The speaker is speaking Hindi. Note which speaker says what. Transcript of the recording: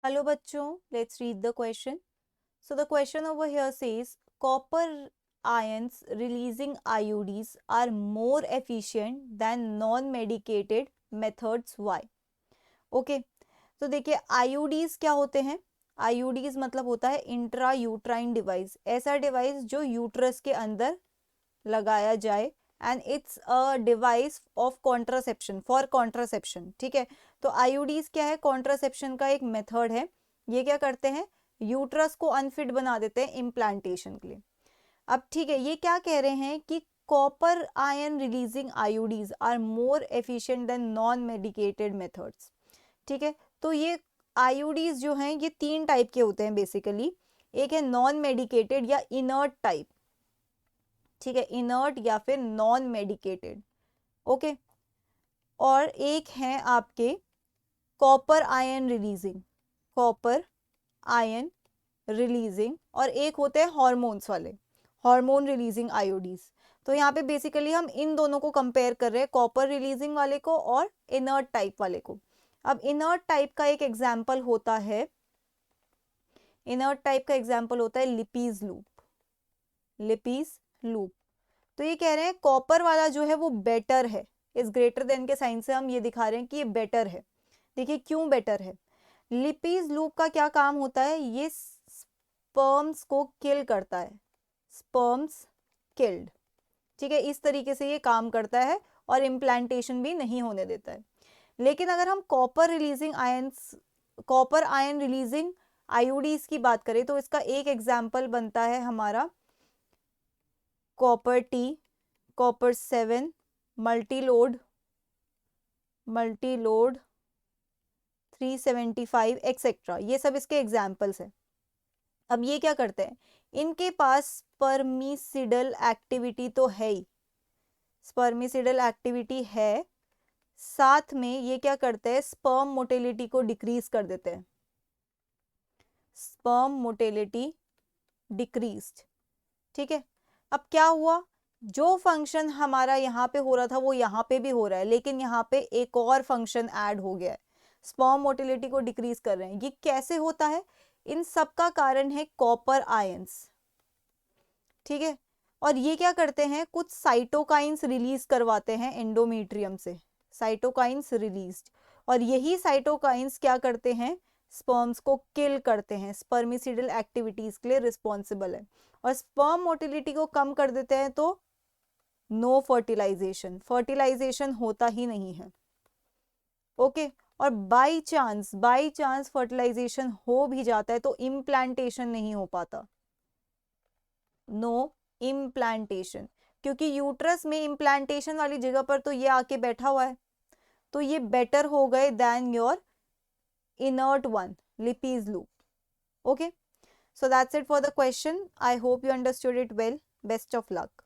Speaker 1: Hello bachcho, let's read the question. So the question over here says copper ions releasing IUDs are more efficient than non-medicated methods. Why? Okay, तो देखिए IUDs क्या होते हैं? IUDs मतलब होता है इंट्रा यूट्राइन डिवाइस, ऐसा डिवाइस जो यूट्रस के अंदर लगाया जाए and it's a device of contraception for contraception. ठीक है, तो आईयूडीज क्या है? कॉन्ट्रासेप्शन का एक मेथड है। ये क्या करते हैं? यूट्रस को अनफिट बना देते हैं इम्प्लांटेशन के लिए। अब ठीक है, ये क्या कह रहे हैं कि copper ion releasing IUDs are more efficient than non medicated methods. ठीक है, तो ये आईयूडीज जो हैं ये तीन टाइप के होते हैं बेसिकली। एक है नॉन मेडिकेटेड या इनर्ट टाइप, ठीक है, इनर्ट या फिर नॉन मेडिकेटेड। ओके, और एक है आपके copper ion releasing, copper ion releasing, और एक होते हैं हॉर्मोन्स वाले, हार्मोन रिलीजिंग आयोडीज। तो यहाँ पे बेसिकली हम इन दोनों को कंपेयर कर रहे हैं, कॉपर रिलीजिंग वाले को और इनर्ट टाइप वाले को। अब इनर्ट टाइप का एक एग्जाम्पल होता है, इनर्ट टाइप का एग्जाम्पल होता है लिपीज लूप, लिपीज लूप। तो ये कह रहे हैं कॉपर वाला जो है वो बेटर है, इस ग्रेटर देन के साइन से हम ये दिखा रहे हैं कि ये बेटर है। देखिए क्यों बेटर है। लिपीज लूप का क्या काम होता है? ये स्पर्म्स को किल करता है, स्पर्म्स किल्ड। ठीक है, इस तरीके से ये काम करता है और इम्प्लांटेशन भी नहीं होने देता है। लेकिन अगर हम copper releasing ions, copper ion releasing IUDs की बात करें तो इसका एक एग्जाम्पल बनता है हमारा copper T, copper 7, Multiload, Multiload 375 etcetera, ये सब इसके एग्जाम्पल्स हैं। अब ये क्या करते हैं? इनके पास स्पर्मिसिडल एक्टिविटी तो है ही, स्पर्मिसिडल एक्टिविटी है, साथ में ये क्या करते हैं? स्पर्म मोटिलिटी को डिक्रीज कर देते हैं, स्पर्म मोटिलिटी डिक्रीज्ड। ठीक है, अब क्या हुआ? जो फंक्शन हमारा यहाँ पे हो रहा था वो यहाँ पे भी हो रहा है, लेकिन यहाँ पे एक और फंक्शन ऐड हो गया है, स्पर्म मोटिलिटी को डिक्रीज कर रहे हैं। ये कैसे होता है? इन सब का कारण है कॉपर आयंस। ठीक है, और ये क्या करते हैं? कुछ साइटोकाइंस रिलीज करवाते हैं एंडोमेट्रियम से, साइटोकाइंस रिलीज्ड, और यही साइटोकाइंस क्या करते हैं? स्पर्म्स को किल करते हैं, स्पर्मिसिडल एक्टिविटीज के लिए रिस्पॉन्सिबल है, और स्पर्म मोटिलिटी को कम कर देते हैं, तो नो फर्टिलाइजेशन, फर्टिलाइजेशन होता ही नहीं है। ओके, और बाई चांस फर्टिलाइजेशन हो भी जाता है तो इम्प्लांटेशन नहीं हो पाता, नो इम्प्लांटेशन, क्योंकि यूट्रस में इम्प्लांटेशन वाली जगह पर तो ये आके बैठा हुआ है, तो ये बेटर हो गए than your inert one, Lippi's loop. Okay, so that's it for the question. I hope you understood it well. Best of luck.